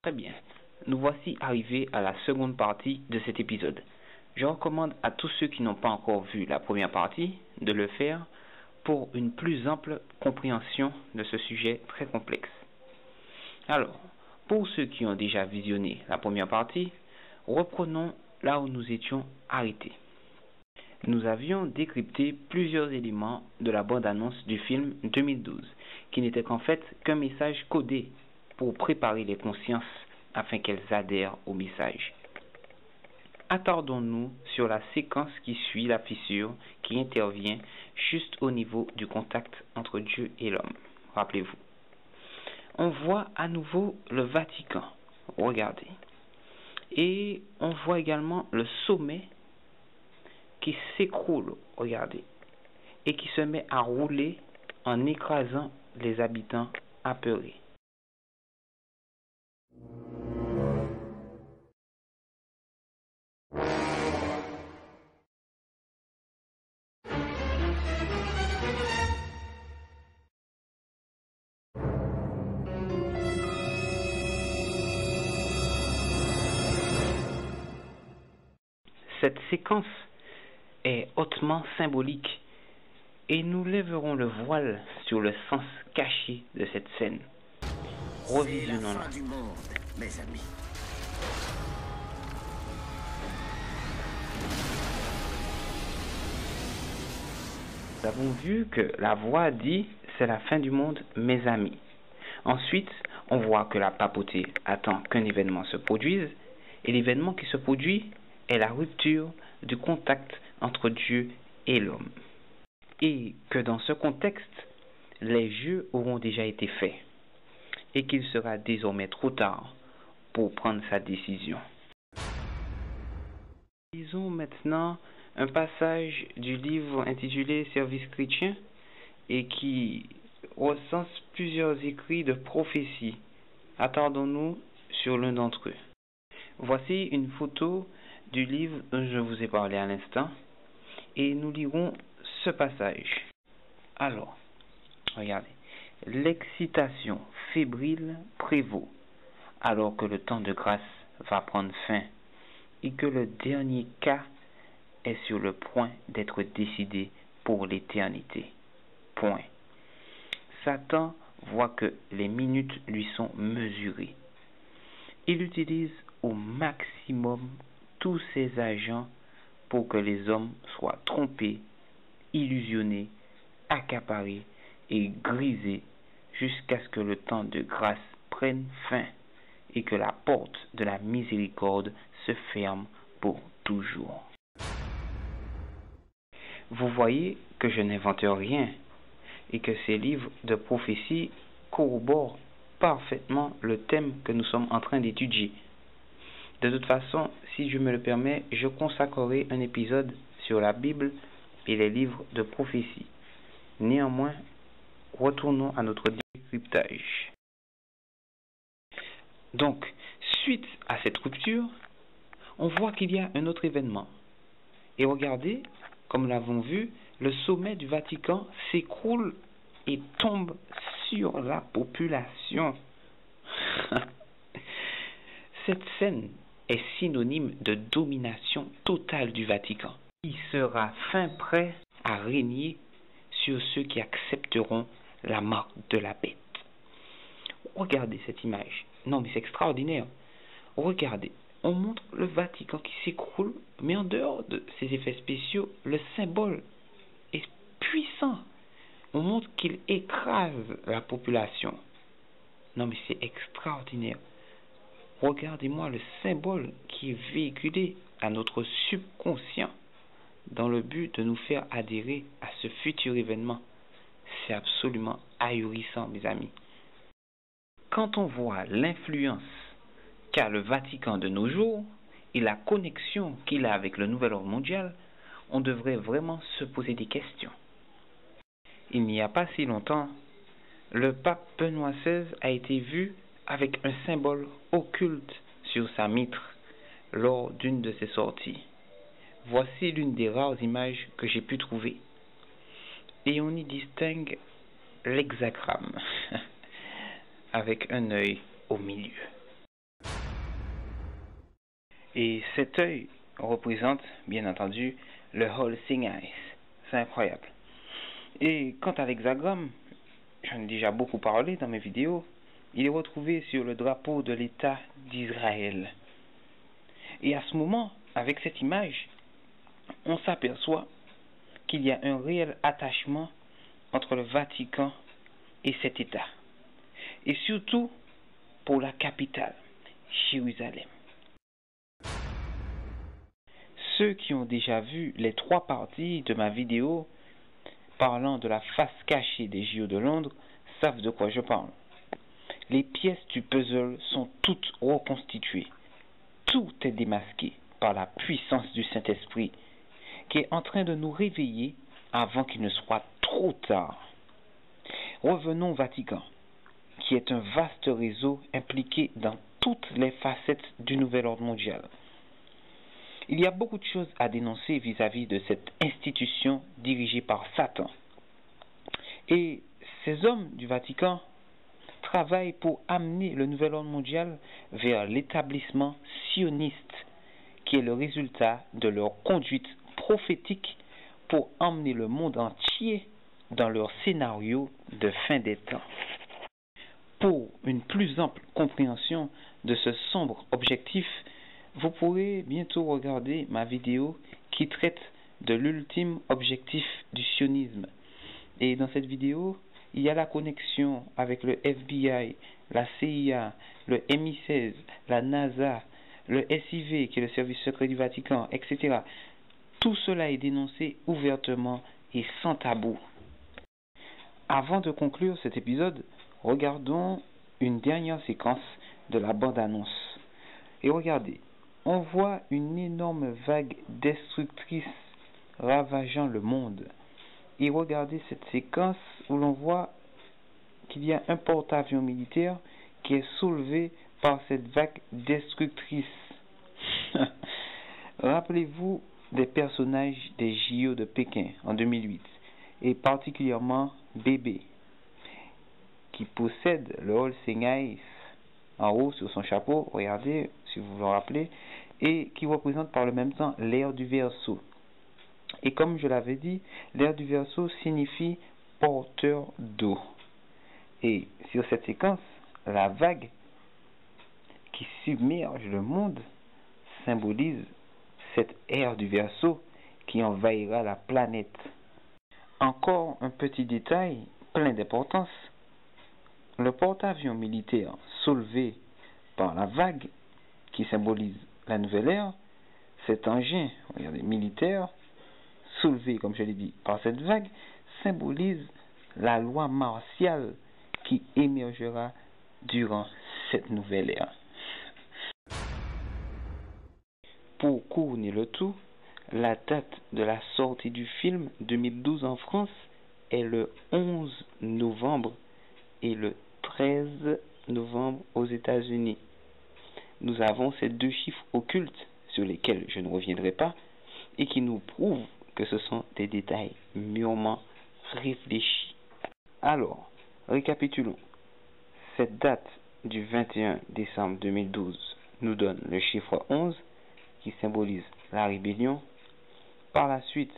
Très bien, nous voici arrivés à la seconde partie de cet épisode. Je recommande à tous ceux qui n'ont pas encore vu la première partie de le faire pour une plus ample compréhension de ce sujet très complexe. Alors, pour ceux qui ont déjà visionné la première partie, reprenons là où nous étions arrêtés. Nous avions décrypté plusieurs éléments de la bande-annonce du film 2012, qui n'était qu'en fait qu'un message codé pour préparer les consciences afin qu'elles adhèrent au message. Attardons-nous sur la séquence qui suit la fissure qui intervient juste au niveau du contact entre Dieu et l'homme. Rappelez-vous. On voit à nouveau le Vatican. Regardez. Et on voit également le sommet qui s'écroule. Regardez. Et qui se met à rouler en écrasant les habitants apeurés. Cette séquence est hautement symbolique et nous lèverons le voile sur le sens caché de cette scène. Revisionnons-la. C'est la fin du monde, mes amis. Nous avons vu que la voix dit « c'est la fin du monde, mes amis ». Ensuite, on voit que la papauté attend qu'un événement se produise et l'événement qui se produit est la rupture du contact entre Dieu et l'homme. Et que dans ce contexte, les jeux auront déjà été faits et qu'il sera désormais trop tard pour prendre sa décision. Lisons maintenant un passage du livre intitulé Service chrétien et qui recense plusieurs écrits de prophétie. Attardons-nous sur l'un d'entre eux. Voici une photo du livre dont je vous ai parlé à l'instant et nous lirons ce passage. Alors, regardez. L'excitation fébrile prévaut alors que le temps de grâce va prendre fin et que le dernier cas est sur le point d'être décidé pour l'éternité. Point. Satan voit que les minutes lui sont mesurées. Il utilise au maximum tous ses agents pour que les hommes soient trompés, illusionnés, accaparés et grisés jusqu'à ce que le temps de grâce prenne fin et que la porte de la miséricorde se ferme pour toujours. Vous voyez que je n'invente rien et que ces livres de prophétie corroborent parfaitement le thème que nous sommes en train d'étudier. De toute façon, si Dieu me le permet, je consacrerai un épisode sur la Bible et les livres de prophétie. Néanmoins, retournons à notre décryptage. Donc, suite à cette rupture, on voit qu'il y a un autre événement. Et regardez, comme nous l'avons vu, le sommet du Vatican s'écroule et tombe sur la population. Cette scène est synonyme de domination totale du Vatican. Il sera fin prêt à régner sur ceux qui accepteront la marque de la bête. Regardez cette image. Non, mais c'est extraordinaire. Regardez. On montre le Vatican qui s'écroule, mais en dehors de ces effets spéciaux, le symbole est puissant. On montre qu'il écrase la population. Non, mais c'est extraordinaire. Regardez-moi le symbole qui est véhiculé à notre subconscient dans le but de nous faire adhérer à ce futur événement. C'est absolument ahurissant, mes amis. Quand on voit l'influence qu'a le Vatican de nos jours et la connexion qu'il a avec le nouvel ordre mondial, on devrait vraiment se poser des questions. Il n'y a pas si longtemps, le pape Benoît XVI a été vu avec un symbole occulte sur sa mitre lors d'une de ses sorties. Voici l'une des rares images que j'ai pu trouver. Et on y distingue l'hexagramme avec un œil au milieu. Et cet œil représente, bien entendu, le All Seeing Eyes. C'est incroyable. Et quant à l'hexagramme, j'en ai déjà beaucoup parlé dans mes vidéos, il est retrouvé sur le drapeau de l'État d'Israël. Et à ce moment, avec cette image, on s'aperçoit qu'il y a un réel attachement entre le Vatican et cet État. Et surtout pour la capitale, Jérusalem. Ceux qui ont déjà vu les 3 parties de ma vidéo parlant de la face cachée des JO de Londres savent de quoi je parle. Les pièces du puzzle sont toutes reconstituées. Tout est démasqué par la puissance du Saint-Esprit qui est en train de nous réveiller avant qu'il ne soit trop tard. Revenons au Vatican, qui est un vaste réseau impliqué dans toutes les facettes du nouvel ordre mondial. Il y a beaucoup de choses à dénoncer vis-à-vis de cette institution dirigée par Satan. Et ces hommes du Vatican travaillent pour amener le nouvel ordre mondial vers l'établissement sioniste, qui est le résultat de leur conduite prophétique pour emmener le monde entier dans leur scénario de fin des temps. Pour une plus ample compréhension de ce sombre objectif, vous pourrez bientôt regarder ma vidéo qui traite de l'ultime objectif du sionisme. Et dans cette vidéo, il y a la connexion avec le FBI, la CIA, le MI16, la NASA, le SIV qui est le service secret du Vatican, etc. Tout cela est dénoncé ouvertement et sans tabou. Avant de conclure cet épisode, regardons une dernière séquence de la bande-annonce. Et regardez, on voit une énorme vague destructrice ravageant le monde. Et regardez cette séquence où l'on voit qu'il y a un porte-avions militaire qui est soulevé par cette vague destructrice. Rappelez-vous des personnages des JO de Pékin en 2008, et particulièrement Bébé, qui possède le All Seeing Eyes en haut sur son chapeau, regardez si vous vous en rappelez, et qui représente par le même temps l'air du Verseau. Et comme je l'avais dit, l'air du Verseau signifie porteur d'eau. Et sur cette séquence, la vague qui submerge le monde symbolise cette ère du Verseau qui envahira la planète. Encore un petit détail plein d'importance. Le porte-avions militaire soulevé par la vague qui symbolise la nouvelle ère, cet engin, regardez, militaire, soulevé, comme je l'ai dit, par cette vague, symbolise la loi martiale qui émergera durant cette nouvelle ère. Pour couronner le tout, la date de la sortie du film 2012 en France est le 11 novembre et le 13 novembre aux États-Unis. Nous avons ces 2 chiffres occultes sur lesquels je ne reviendrai pas et qui nous prouvent que ce sont des détails mûrement réfléchis. Alors, récapitulons. Cette date du 21 décembre 2012 nous donne le chiffre 11 qui symbolise la rébellion. Par la suite,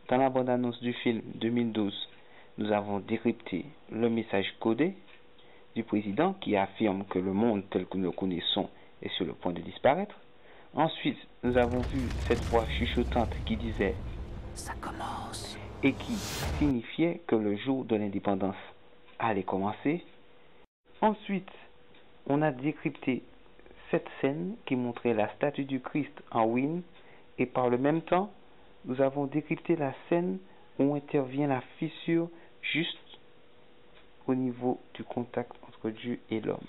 dans la bande-annonce du film 2012, nous avons décrypté le message codé du président qui affirme que le monde tel que nous le connaissons est sur le point de disparaître. Ensuite, nous avons vu cette voix chuchotante qui disait « Ça commence » et qui signifiait que le jour de l'indépendance allait commencer. Ensuite, on a décrypté cette scène qui montrait la statue du Christ en ruine et par le même temps, nous avons décrypté la scène où intervient la fissure juste au niveau du contact entre Dieu et l'homme.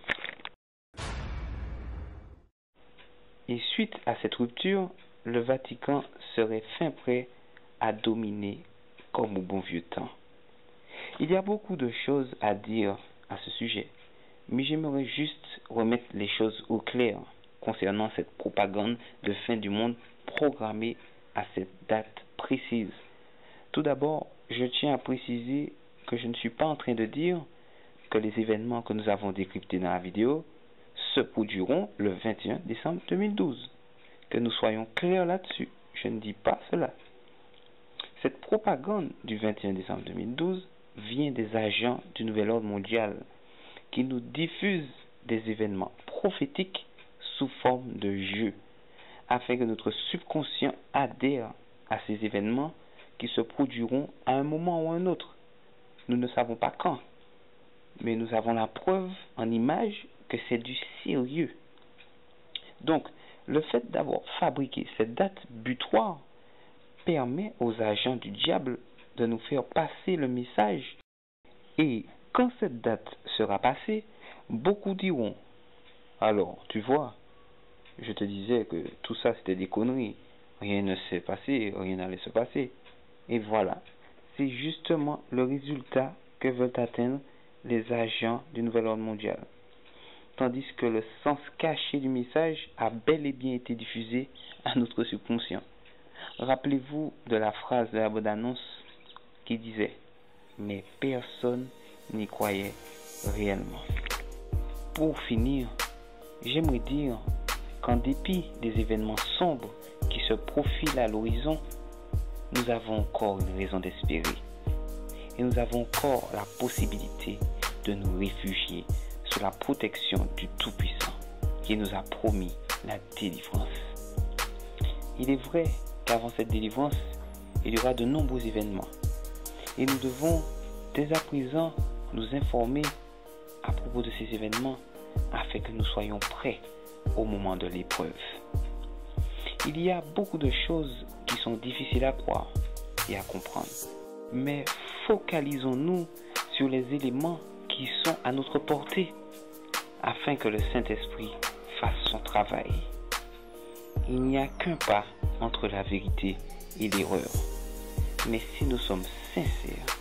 Et suite à cette rupture, le Vatican serait fin prêt à dominer comme au bon vieux temps. Il y a beaucoup de choses à dire à ce sujet, mais j'aimerais juste remettre les choses au clair concernant cette propagande de fin du monde programmée à cette date précise. Tout d'abord, je tiens à préciser que je ne suis pas en train de dire que les événements que nous avons décryptés dans la vidéo se produiront le 21 décembre 2012, que nous soyons clairs là-dessus. Je ne dis pas cela. Cette propagande du 21 décembre 2012 vient des agents du nouvel ordre mondial qui nous diffusent des événements prophétiques sous forme de jeux, afin que notre subconscient adhère à ces événements qui se produiront à un moment ou à un autre. Nous ne savons pas quand, mais nous avons la preuve en image que c'est du sérieux. Donc, le fait d'avoir fabriqué cette date butoir permet aux agents du diable de nous faire passer le message. Et quand cette date sera passée, beaucoup diront: alors, tu vois, je te disais que tout ça c'était des conneries, rien ne s'est passé, rien n'allait se passer. Et voilà, c'est justement le résultat que veulent atteindre les agents du nouvel ordre mondial. Tandis que le sens caché du message a bel et bien été diffusé à notre subconscient. Rappelez-vous de la phrase de la bande-annonce qui disait: mais personne n'y croyait réellement. Pour finir, j'aimerais dire qu'en dépit des événements sombres qui se profilent à l'horizon, nous avons encore une raison d'espérer. Et nous avons encore la possibilité de nous réfugier sous la protection du Tout-Puissant qui nous a promis la délivrance. Il est vrai qu'avant cette délivrance, il y aura de nombreux événements. Et nous devons dès à présent nous informer à propos de ces événements afin que nous soyons prêts au moment de l'épreuve. Il y a beaucoup de choses qui sont difficiles à croire et à comprendre. Mais focalisons-nous sur les éléments qui sont à notre portée afin que le Saint-Esprit fasse son travail. Il n'y a qu'un pas entre la vérité et l'erreur. Mais si nous sommes sincères,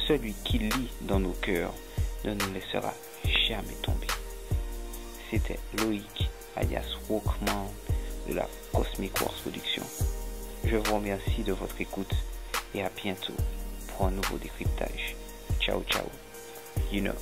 celui qui lit dans nos cœurs ne nous laissera jamais tomber. C'était Loïc, alias Walkman, de la Cosmic Wars Production. Je vous remercie de votre écoute et à bientôt pour un nouveau décryptage. Ciao, ciao. You know.